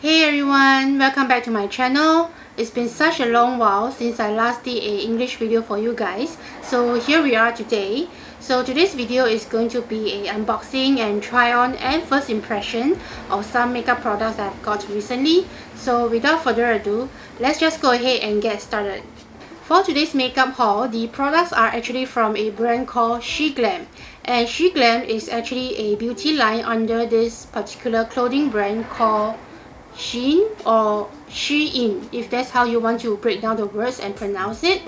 Hey everyone, welcome back to my channel. It's been such a long while since I last did an English video for you guys. So here we are today. So today's video is going to be an unboxing and try on and first impression of some makeup products I've got recently. So without further ado, let's just go ahead and get started. For today's makeup haul, the products are actually from a brand called SheGlam. And SheGlam is actually a beauty line under this particular clothing brand called Shein or Shein, if that's how you want to break down the words and pronounce it.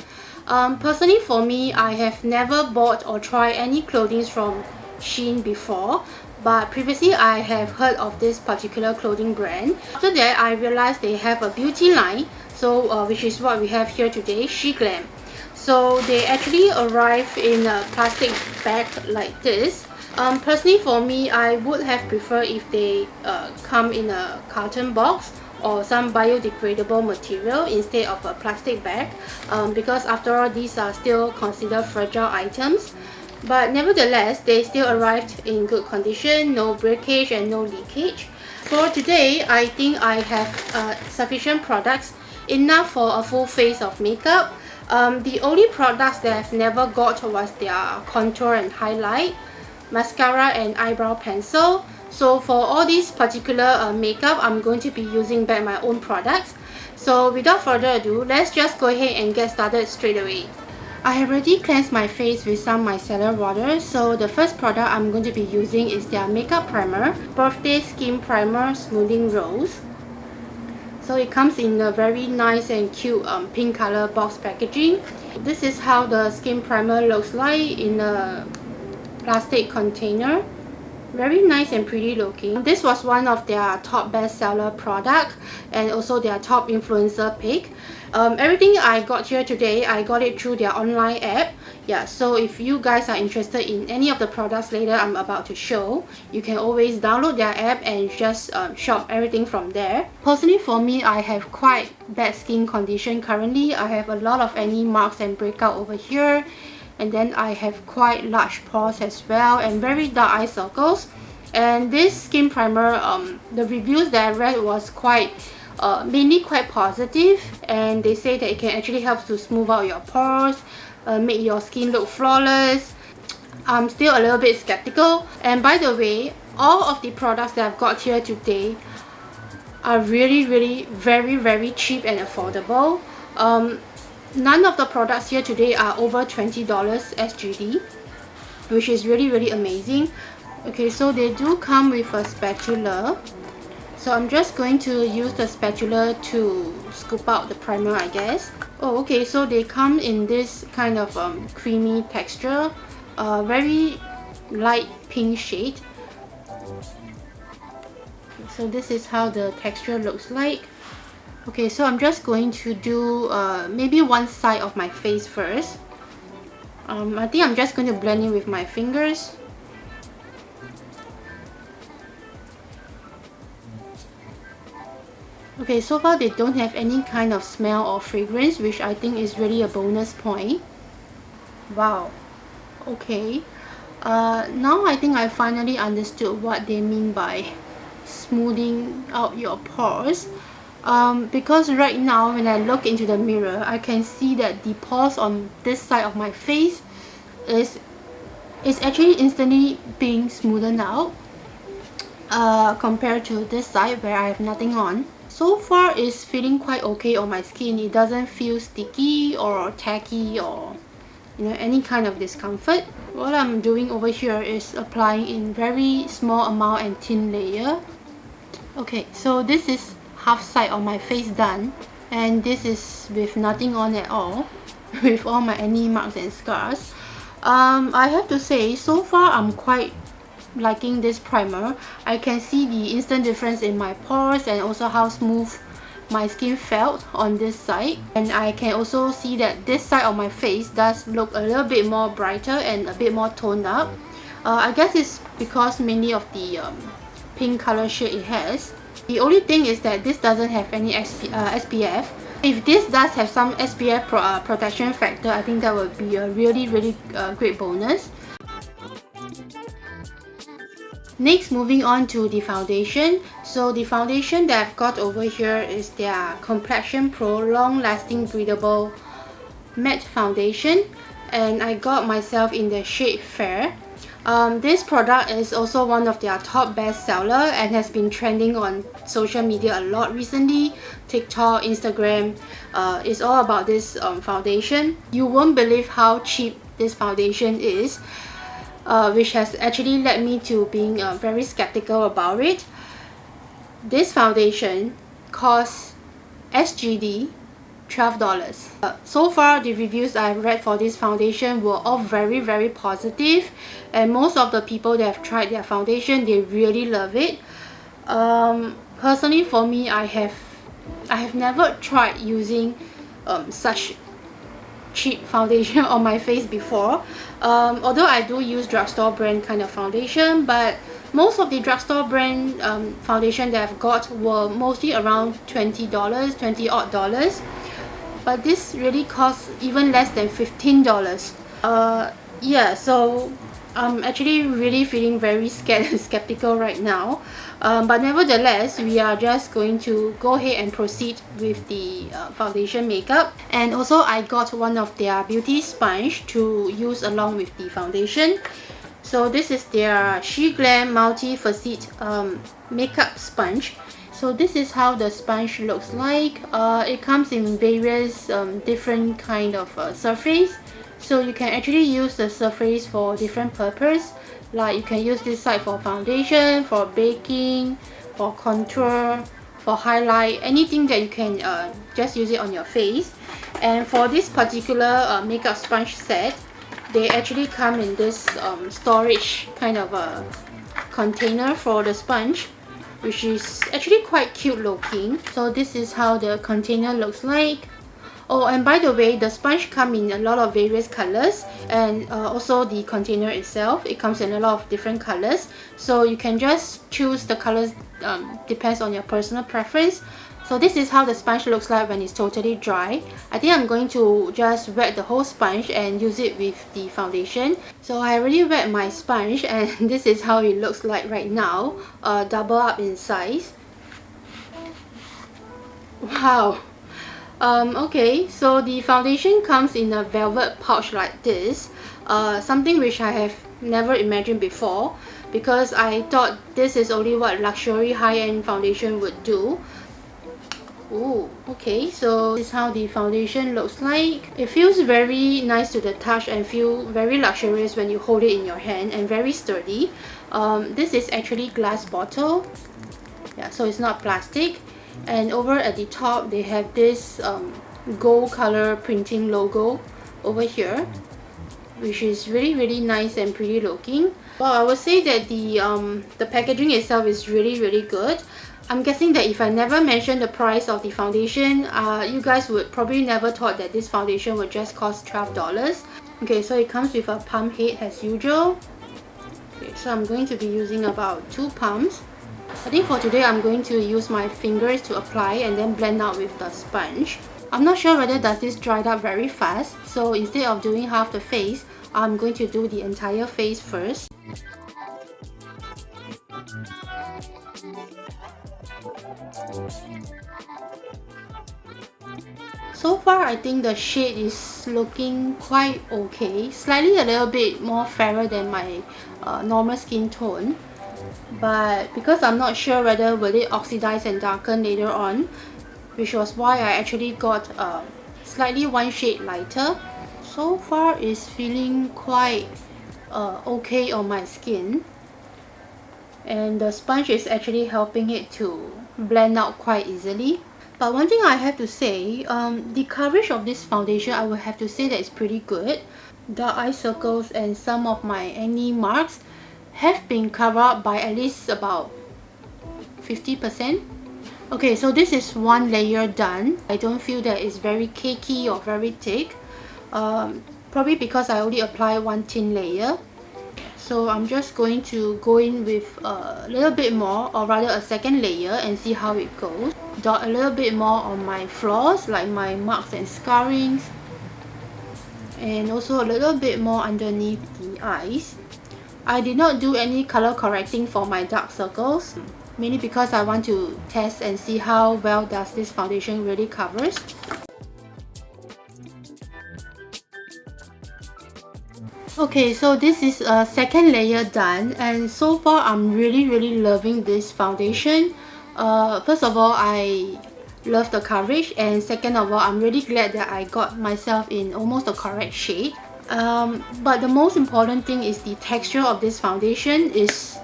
Personally for me, I have never bought or tried any clothing from Shein before, but previously I have heard of this particular clothing brand. After that, I realized they have a beauty line, so which is what we have here today, SheGlam. So they actually arrive in a plastic bag like this. Personally for me, I would have preferred if they come in a carton box or some biodegradable material instead of a plastic bag, because after all, these are still considered fragile items. But nevertheless, they still arrived in good condition, no breakage and no leakage. For today, I think I have sufficient products, enough for a full face of makeup. The only products that I've never got was their contour and highlight, mascara and eyebrow pencil. So for all these particular makeup, I'm going to be using back my own products. So without further ado, let's just go ahead and get started straight away. I have already cleansed my face with some micellar water. So the first product I'm going to be using is their makeup primer, Birthday Skin Primer Smoothing Rose. So it comes in a very nice and cute pink color box packaging. This is how the skin primer looks like in a plastic container. Very nice and pretty looking. This was one of their top bestseller product and also their top influencer pick. Everything I got here today, I got it through their online app. Yeah, so if you guys are interested in any of the products later I'm about to show, you can always download their app and just shop everything from there. Personally for me, I have quite bad skin condition currently. I have a lot of acne marks and breakout over here. And then I have quite large pores as well and very dark eye circles. And this skin primer, the reviews that I read was mainly quite positive, and they say that it can actually help to smooth out your pores, make your skin look flawless. I'm still a little bit skeptical. And by the way, all of the products that I've got here today are really very cheap and affordable. None of the products here today are over $20 SGD, which is really amazing. Okay, so they do come with a spatula. So I'm just going to use the spatula to scoop out the primer, I guess. Oh, okay, so they come in this kind of creamy texture, very light pink shade. So this is how the texture looks like. Okay, so I'm just going to do maybe one side of my face first. I think I'm just going to blend in with my fingers. Okay, so far they don't have any kind of smell or fragrance, which I think is really a bonus point. Wow. Okay. Now I think I finally understood what they mean by smoothing out your pores. Because right now when I look into the mirror, I can see that the pores on this side of my face is actually instantly being smoothened out compared to this side where I have nothing on. So far it's feeling quite okay on my skin. It doesn't feel sticky or tacky or any kind of discomfort. What I'm doing over here is applying in very small amount and thin layer. Okay, so this is half side of my face done, and this is with nothing on at all, with all my acne marks and scars. I have to say, so far I'm quite liking this primer. I can see the instant difference in my pores and also how smooth my skin felt on this side, and I can also see that this side of my face does look a little bit more brighter and a bit more toned up. I guess it's because mainly of the pink color shade it has. The only thing is that this doesn't have any SPF. If this does have some SPF protection factor, I think that would be a really great bonus. Next, moving on to the foundation. So the foundation that I've got over here is their Complexion Pro Long Lasting Breathable Matte Foundation, and I got myself in the shade Fair. This product is also one of their top bestseller and has been trending on social media a lot recently. TikTok, Instagram, it's all about this foundation. You won't believe how cheap this foundation is, which has actually led me to being very skeptical about it. This foundation costs SGD $12. So far, the reviews I've read for this foundation were all very positive, and most of the people that have tried their foundation, they really love it. Personally, for me, I have never tried using such cheap foundation on my face before. Although I do use drugstore brand kind of foundation, but most of the drugstore brand foundation that I've got were mostly around $20, $20 odd. But this really costs even less than $15. Yeah, so I'm actually really feeling very scared and skeptical right now. But nevertheless, we are just going to go ahead and proceed with the foundation makeup. And also, I got one of their beauty sponge to use along with the foundation. So this is their SheGlam Multi-Facet makeup sponge. So this is how the sponge looks like. It comes in various different kind of surface. So you can actually use the surface for different purpose. Like you can use this side for foundation, for baking, for contour, for highlight, anything that you can just use it on your face. And for this particular makeup sponge set, they actually come in this storage kind of a container for the sponge, which is actually quite cute looking. So this is how the container looks like. Oh, and by the way, the sponge comes in a lot of various colors, and also the container itself, it comes in a lot of different colors. So you can just choose the colors, depends on your personal preference. So this is how the sponge looks like when it's totally dry. I think I'm going to just wet the whole sponge and use it with the foundation. So I already wet my sponge, and this is how it looks like right now, double up in size. Wow. Okay, so the foundation comes in a velvet pouch like this, something which I have never imagined before, because I thought this is only what luxury high-end foundation would do. Ooh, okay, so this is how the foundation looks like. It feels very nice to the touch and feel very luxurious when you hold it in your hand, and very sturdy. This is actually glass bottle. Yeah, so it's not plastic. And over at the top, they have this gold color printing logo over here, which is really nice and pretty looking. Well, I would say that the packaging itself is really good. I'm guessing that if I never mentioned the price of the foundation, you guys would probably never thought that this foundation would just cost $12. Okay, so it comes with a pump head as usual. Okay, so I'm going to be using about 2 pumps. I think for today I'm going to use my fingers to apply and then blend out with the sponge. I'm not sure whether does this dry up very fast, so instead of doing half the face, I'm going to do the entire face first. So far, I think the shade is looking quite okay, slightly a little bit more fairer than my normal skin tone. But because I'm not sure whether will it oxidize and darken later on, which was why I actually got slightly one shade lighter. So far it's feeling quite okay on my skin, and the sponge is actually helping it to blend out quite easily. But one thing I have to say, the coverage of this foundation, I would have to say that it's pretty good. The eye circles and some of my acne marks have been covered up by at least about 50%. Okay, so this is one layer done. I don't feel that it's very cakey or very thick. Probably because I only apply one thin layer. So I'm just going to go in with a little bit more, or rather a second layer, and see how it goes. Dot a little bit more on my flaws, like my marks and scarrings, and also a little bit more underneath the eyes. I did not do any color correcting for my dark circles, mainly because I want to test and see how well does this foundation really covers. Okay, so this is a second layer done, and so far I'm really loving this foundation. First of all, I love the coverage, and second of all, I'm really glad that I got myself in almost the correct shade. But the most important thing is the texture of this foundation is,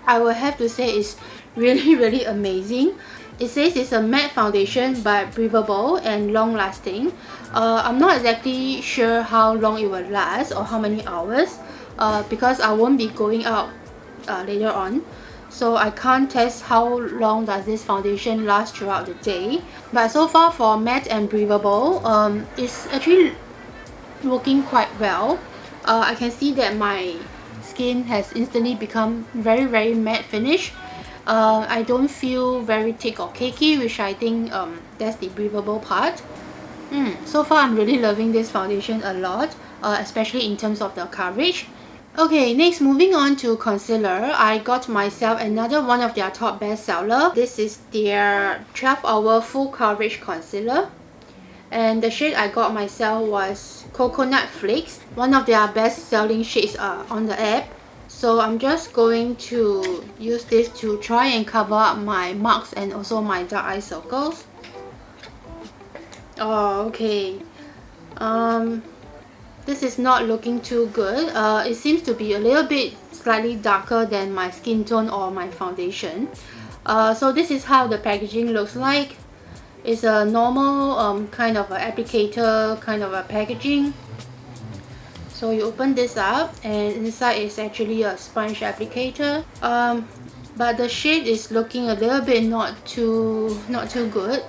I will have to say, is really amazing. It says it's a matte foundation but breathable and long lasting. I'm not exactly sure how long it will last or how many hours, because I won't be going out later on, so I can't test how long does this foundation last throughout the day. But so far for matte and breathable, it's actually working quite well. I can see that my skin has instantly become very matte finish. I don't feel very thick or cakey, which I think that's the breathable part. So far I'm really loving this foundation a lot, especially in terms of the coverage. Okay, next, moving on to concealer. I got myself another one of their top bestseller. This is their 12-hour full coverage concealer, and the shade I got myself was Coconut Flakes, one of their best selling shades on the app. So I'm just going to use this to try and cover up my marks and also my dark eye circles. Oh, okay. This is not looking too good. It seems to be a little bit slightly darker than my skin tone or my foundation. So this is how the packaging looks like. It's a normal kind of an applicator kind of a packaging. So you open this up, and inside is actually a sponge applicator. But the shade is looking a little bit not too good.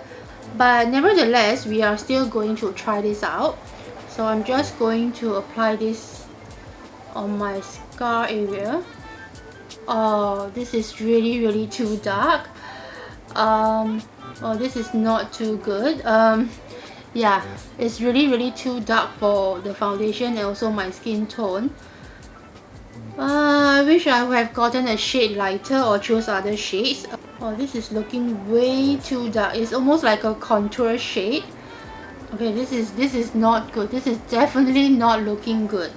But nevertheless, we are still going to try this out. So I'm just going to apply this on my scar area. Oh, this is really too dark. Oh, this is not too good. Yeah, it's really too dark for the foundation and also my skin tone. I wish I would have gotten a shade lighter or chose other shades. Oh, this is looking way too dark. It's almost like a contour shade. Okay, this is not good. This is definitely not looking good.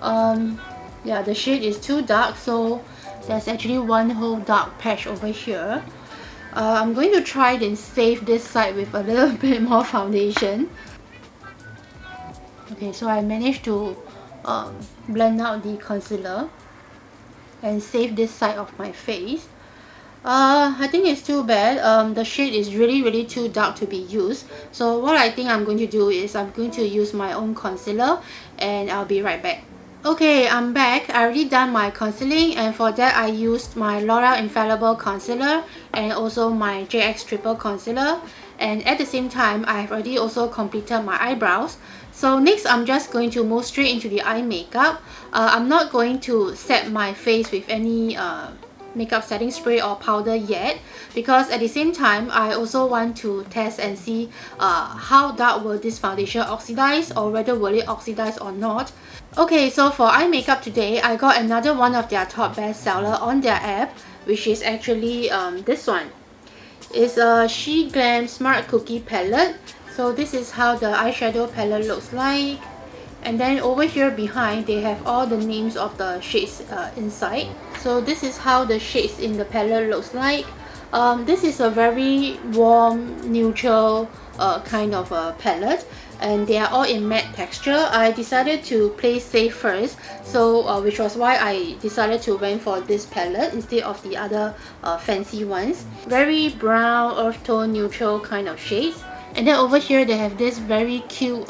Yeah, the shade is too dark, so there's actually one whole dark patch over here. I'm going to try and save this side with a little bit more foundation. Okay, so I managed to blend out the concealer and save this side of my face. I think it's too bad. The shade is really too dark to be used. So what I think I'm going to do is I'm going to use my own concealer, and I'll be right back. Okay, I'm back. I already done my concealing, and for that I used my L'Oreal Infallible Concealer and also my JX Triple Concealer, and at the same time I've already also completed my eyebrows. So next I'm just going to move straight into the eye makeup. I'm not going to set my face with any makeup setting spray or powder yet, because at the same time I also want to test and see how dark will this foundation oxidize, or whether will it oxidize or not. Okay, so for eye makeup today, I got another one of their top bestseller on their app, which is actually this one. It's a SheGlam Smart Cookie Palette. So this is how the eyeshadow palette looks like. And then over here behind, they have all the names of the shades inside. So this is how the shades in the palette looks like. This is a very warm, neutral kind of a palette, and they are all in matte texture. I decided to play safe first, so which was why I decided to went for this palette instead of the other fancy ones. Very brown, earth tone, neutral kind of shades. And then over here they have this very cute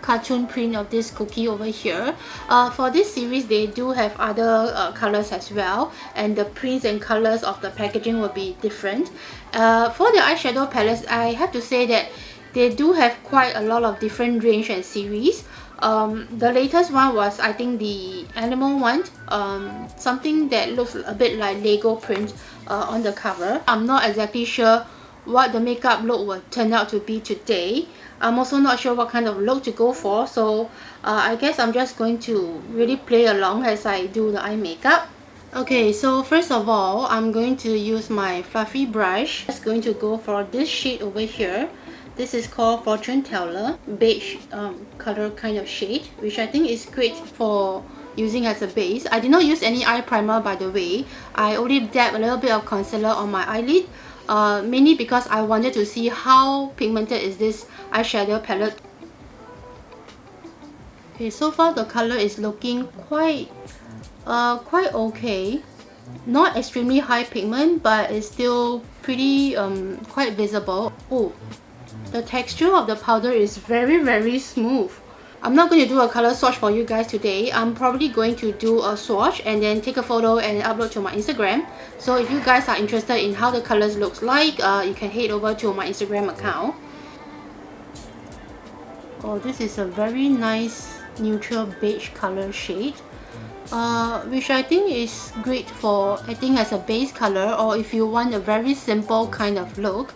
cartoon print of this cookie over here. For this series they do have other colors as well, and the prints and colors of the packaging will be different. For the eyeshadow palettes, I have to say that they do have quite a lot of different range and series. The latest one was, I think, the animal one, something that looks a bit like Lego print on the cover. I'm not exactly sure what the makeup look will turn out to be today. I'm also not sure what kind of look to go for, so I guess I'm just going to really play along as I do the eye makeup. Okay, so first of all, I'm going to use my fluffy brush. I'm just going to go for this shade over here. This is called Fortune Teller, beige color kind of shade, which I think is great for using as a base. I did not use any eye primer, by the way. I only dabbed a little bit of concealer on my eyelid, mainly because I wanted to see how pigmented is this eyeshadow palette. Okay, so far the color is looking quite okay. Not extremely high pigment, but it's still pretty quite visible. Oh, the texture of the powder is very smooth. I'm not going to do a color swatch for you guys today. I'm probably going to do a swatch and then take a photo and upload to my Instagram. So if you guys are interested in how the colors looks like, you can head over to my Instagram account. Oh, this is a very nice neutral beige color shade, which I think is great for as a base color, or if you want a very simple kind of look.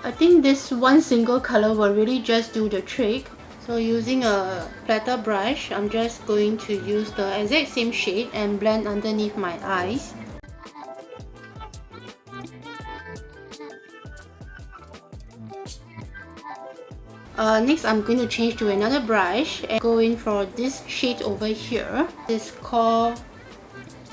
I think this one single color will really just do the trick. So using a flatter brush, I'm just going to use the exact same shade and blend underneath my eyes. Next, I'm going to change to another brush and go in for this shade over here. It's called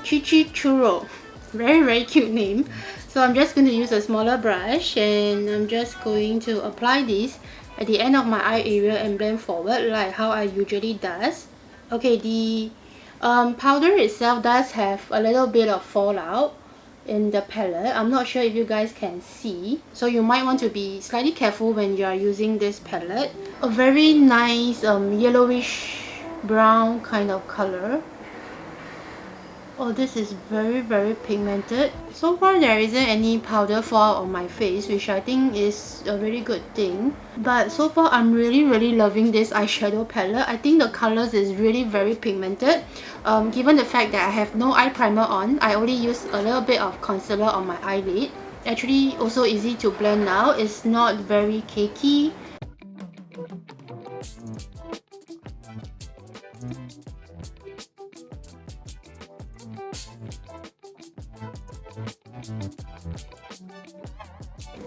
Chichi Churro. Very cute name. So I'm just going to use a smaller brush and I'm just going to apply this at the end of my eye area and blend forward like how I usually does. Okay, the powder itself does have a little bit of fallout in the palette. I'm not sure if you guys can see, so you might want to be slightly careful when you are using this palette. A very nice yellowish brown kind of color. Oh, this is very pigmented. So far there isn't any powder fall on my face, which I think is a really good thing. But so far I'm really loving this eyeshadow palette. I think the colors is really very pigmented. Given the fact that I have no eye primer on, I only use a little bit of concealer on my eyelid. Actually also easy to blend now. It's not very cakey.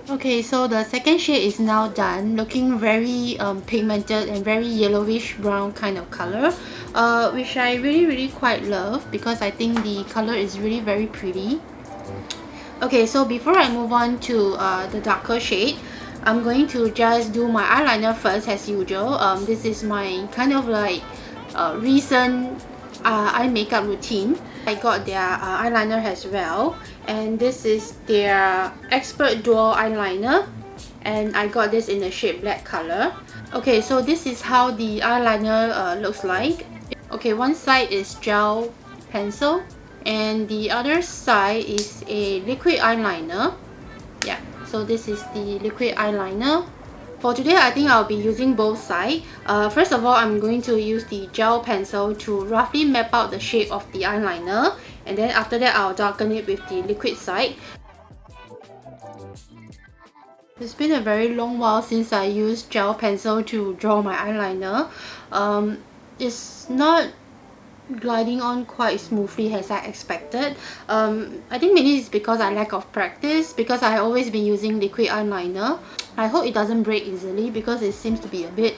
Okay, so the second shade is now done, looking very pigmented and very yellowish brown kind of color, which I really quite love because I think the color is really very pretty. Okay, so before I move on to the darker shade, I'm going to just do my eyeliner first as usual. This is my kind of like recent eye makeup routine. I got their eyeliner as well, and this is their Expert Dual Eyeliner, and I got this in the shade black color. Okay, so this is how the eyeliner looks like. Okay, one side is gel pencil and the other side is a liquid eyeliner. Yeah, so this is the liquid eyeliner. For today, I think I'll be using both sides. First of all, I'm going to use the gel pencil to roughly map out the shape of the eyeliner, and then after that, I'll darken it with the liquid side. It's been a very long while since I used gel pencil to draw my eyeliner. It's not gliding on quite smoothly as I expected. I think maybe it's because I lack of practice, because I have always been using liquid eyeliner. I hope it doesn't break easily because it seems to be a bit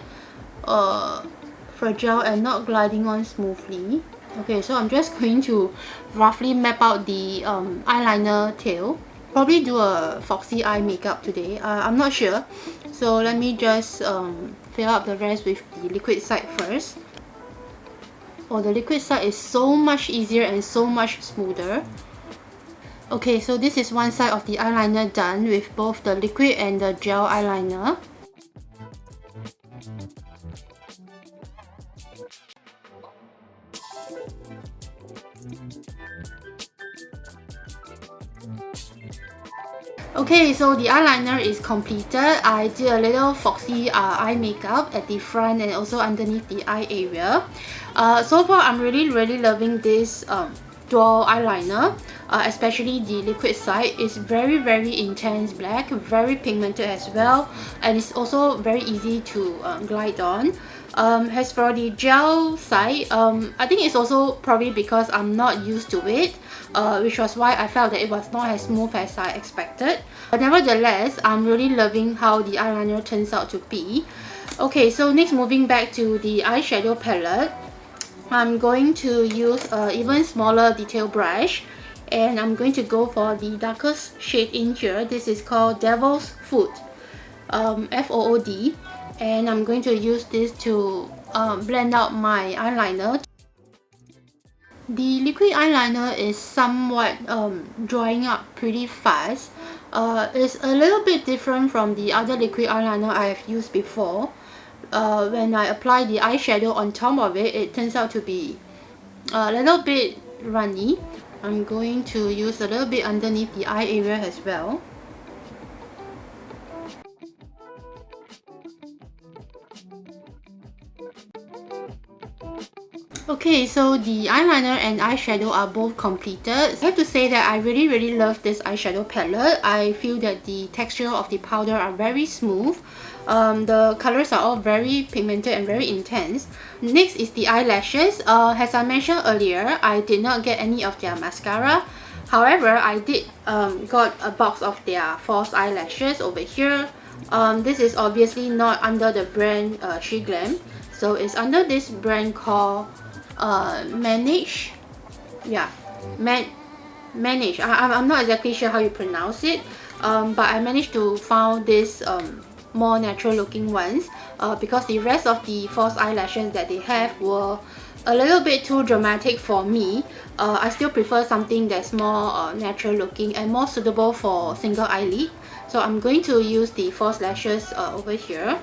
fragile and not gliding on smoothly. Okay, so I'm just going to roughly map out the eyeliner tail. Probably do a foxy eye makeup today. I'm not sure. So let me just fill up the rest with the liquid side first. Oh, the liquid side is so much easier and so much smoother. Okay, so this is one side of the eyeliner done with both the liquid and the gel eyeliner. Okay, so the eyeliner is completed. I did a little foxy eye makeup at the front and also underneath the eye area. So far, I'm really loving this dual eyeliner, especially the liquid side, is very intense black, very pigmented as well, and it's also very easy to glide on. As for the gel side, I think it's also probably because I'm not used to it, which was why I felt that it was not as smooth as I expected. But nevertheless, I'm really loving how the eyeliner turns out to be. Okay, so next, moving back to the eyeshadow palette, I'm going to use an even smaller detail brush, and I'm going to go for the darkest shade in here. This is called Devil's Food, F-O-O-D, and I'm going to use this to blend out my eyeliner. The liquid eyeliner is somewhat drying up pretty fast. It's a little bit different from the other liquid eyeliner I have used before. When I apply the eyeshadow on top of it, it turns out to be a little bit runny. I'm going to use a little bit underneath the eye area as well. Okay, so the eyeliner and eyeshadow are both completed. I have to say that I really love this eyeshadow palette. I feel that the texture of the powder are very smooth. The colors are all very pigmented and very intense. Next is the eyelashes. As I mentioned earlier, I did not get any of their mascara. However, I did got a box of their false eyelashes over here. This is obviously not under the brand SheGlam. So it's under this brand called Maange. Yeah, Maange. I'm not exactly sure how you pronounce it, but I managed to find this more natural looking ones, because the rest of the false eyelashes that they have were a little bit too dramatic for me. I still prefer something that's more natural looking and more suitable for single eyelid. So I'm going to use the false lashes over here.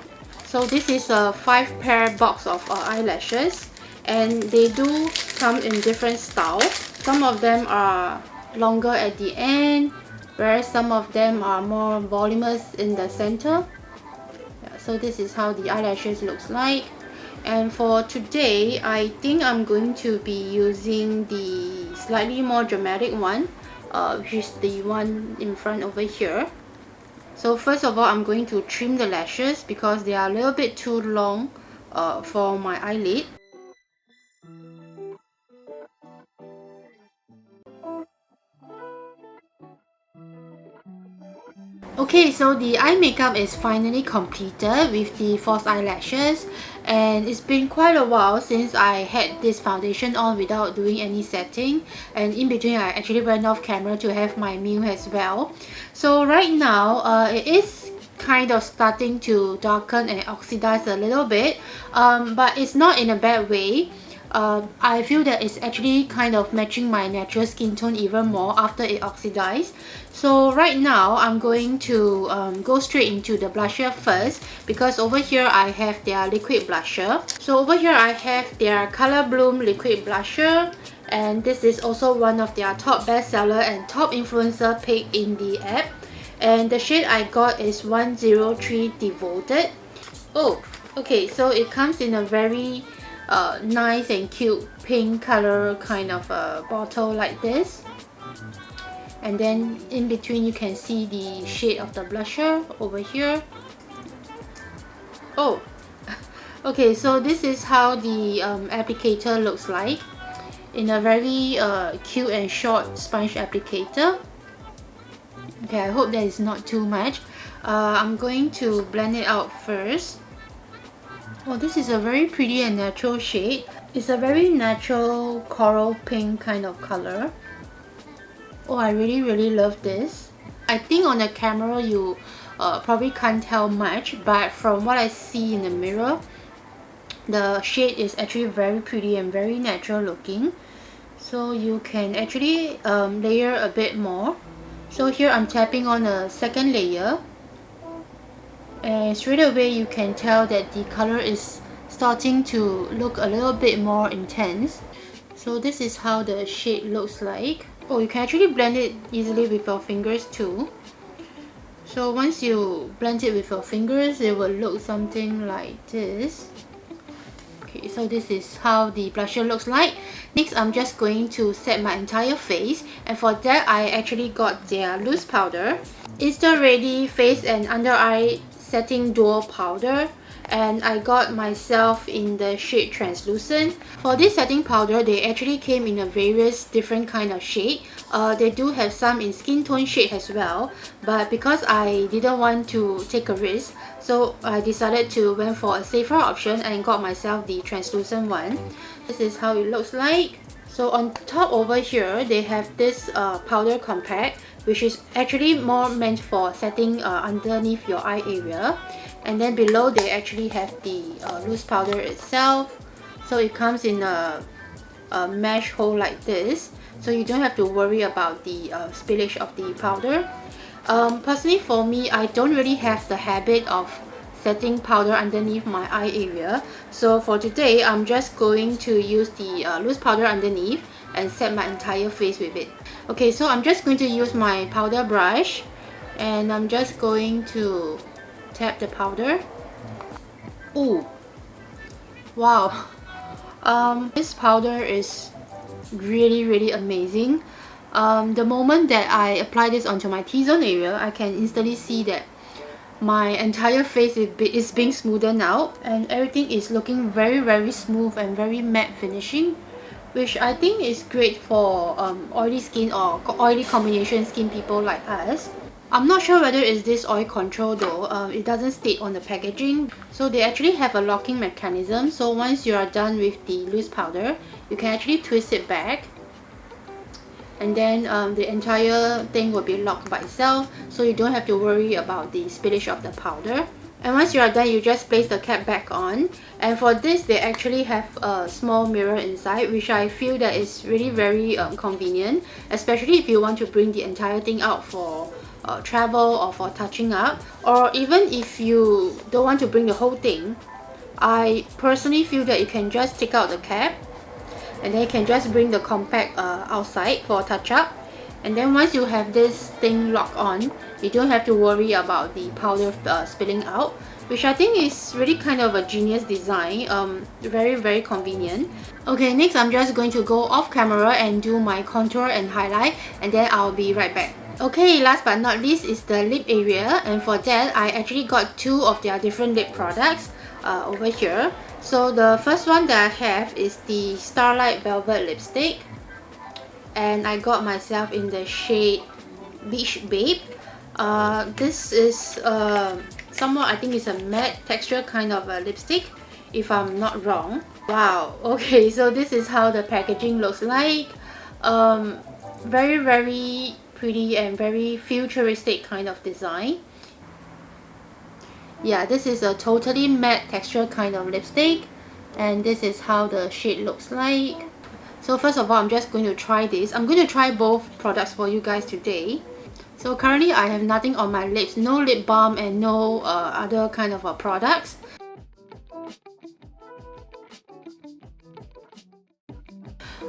So this is a 5-pair box of eyelashes, and they do come in different styles. Some of them are longer at the end, whereas some of them are more voluminous in the center. Yeah, so this is how the eyelashes looks like. And for today, I think I'm going to be using the slightly more dramatic one, which is the one in front over here. So first of all, I'm going to trim the lashes because they are a little bit too long for my eyelid. Okay, so the eye makeup is finally completed with the false eyelashes, and it's been quite a while since I had this foundation on without doing any setting, and in between I actually went off camera to have my meal as well. So right now it is kind of starting to darken and oxidize a little bit, but it's not in a bad way. I feel that it's actually kind of matching my natural skin tone even more after it oxidized. So right now I'm going to go straight into the blusher first, because over here I have their liquid blusher. So over here I have their Color Bloom liquid blusher, and this is also one of their top bestseller and top influencer pick in the app. And the shade I got is 103 Devoted. Oh, okay, so it comes in a very nice and cute pink color kind of a bottle like this, and then in between you can see the shade of the blusher over here. Oh, okay, so this is how the applicator looks like, in a very cute and short sponge applicator. Okay, I hope that is not too much. I'm going to blend it out first. Oh, this is a very pretty and natural shade. It's a very natural coral pink kind of color. Oh, I really love this. I think on the camera you probably can't tell much, but from what I see in the mirror, the shade is actually very pretty and very natural looking. So you can actually layer a bit more. So here I'm tapping on a second layer, and straight away you can tell that the color is starting to look a little bit more intense. So this is how the shade looks like. Oh, you can actually blend it easily with your fingers too. So once you blend it with your fingers, it will look something like this. Okay, Okay, so this is how the blusher looks like. Next, I'm just going to set my entire face, and for that I actually got their loose powder, Insta-Ready face and under eye setting duo powder, and I got myself in the shade translucent. For this setting powder, they actually came in a various different kind of shade. They do have some in skin tone shade as well, but because I didn't want to take a risk, so I decided to went for a safer option and got myself the translucent one. This is how it looks like. So on top over here, they have this powder compact, which is actually more meant for setting underneath your eye area. And then below they actually have the loose powder itself. So it comes in a mesh hole like this, so you don't have to worry about the spillage of the powder. Personally for me, I don't really have the habit of setting powder underneath my eye area, so for today I'm just going to use the loose powder underneath and set my entire face with it. Okay, so I'm just going to use my powder brush, and I'm just going to tap the powder. Ooh, wow. This powder is really amazing. The moment that I apply this onto my T-zone area, I can instantly see that my entire face is being smoothened out, and everything is looking very smooth and very matte finishing, which I think is great for oily skin or oily combination skin people like us. I'm not sure whether it's this oil control though. It doesn't state on the packaging. So they actually have a locking mechanism, so once you are done with the loose powder, you can actually twist it back, and then the entire thing will be locked by itself, so you don't have to worry about the spillage of the powder. And once you are done, you just place the cap back on. And for this, they actually have a small mirror inside, which I feel that is really very convenient, especially if you want to bring the entire thing out for travel or for touching up, or even if you don't want to bring the whole thing. I personally feel that you can just take out the cap, and then you can just bring the compact outside for touch up. And then once you have this thing locked on, you don't have to worry about the powder spilling out, which I think is really kind of a genius design. Very convenient. Okay, next I'm just going to go off camera and do my contour and highlight, and then I'll be right back. Okay, last but not least is the lip area, and for that I actually got two of their different lip products over here. So the first one that I have is the Starlight Velvet Lipstick, and I got myself in the shade Beach Babe. This is somewhat, I think it's a matte texture kind of a lipstick, if I'm not wrong. Wow, okay, so this is how the packaging looks like. Very pretty and very futuristic kind of design. Yeah, this is a totally matte texture kind of lipstick, and this is how the shade looks like. So first of all, I'm just going to try this. I'm going to try both products for you guys today. So currently I have nothing on my lips, no lip balm and no other kind of products.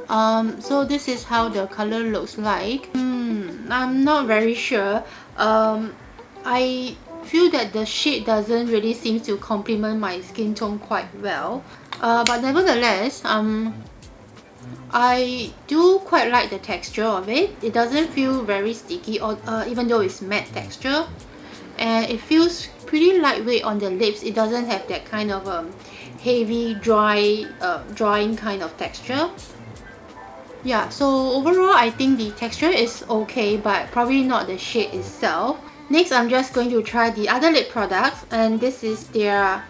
So this is how the color looks like. I'm not very sure. I feel that the shade doesn't really seem to complement my skin tone quite well. But nevertheless, I do quite like the texture of it. It doesn't feel very sticky, or even though it's matte texture, and it feels pretty lightweight on the lips. It doesn't have that kind of heavy, drying kind of texture. Yeah, so overall I think the texture is okay, but probably not the shade itself. Next, I'm just going to try the other lip products, and this is their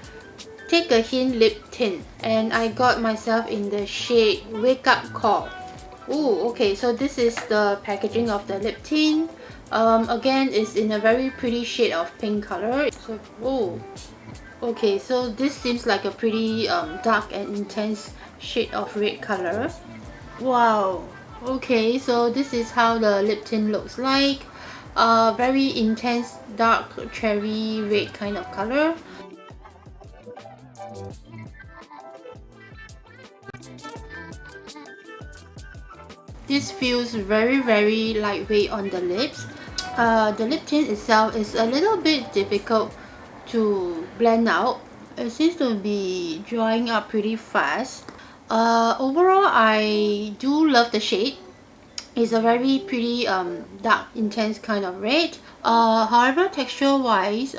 Take a Hint Lip Tint, and I got myself in the shade Wake Up Call. Ooh, okay, so this is the packaging of the lip tint. Again, it's in a very pretty shade of pink color. So, oh, okay, so this seems like a pretty dark and intense shade of red color. Wow, okay, so this is how the lip tint looks like. Very intense dark cherry red kind of color. This feels very lightweight on the lips. The lip tint itself is a little bit difficult to blend out. it seems to be drying up pretty fast. Overall, I do love the shade. It's a very pretty dark intense kind of red. However, texture wise,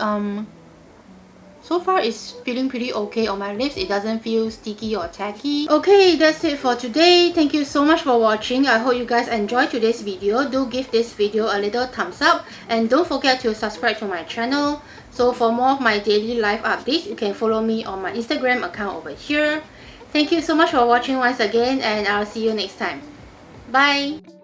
so far it's feeling pretty okay on my lips. It doesn't feel sticky or tacky. Okay, that's it for today. Thank you so much for watching. I hope you guys enjoyed today's video. Do give this video a little thumbs up and don't forget to subscribe to my channel. So for more of my daily life updates, you can follow me on my Instagram account over here. Thank you so much for watching once again, and I'll see you next time. Bye!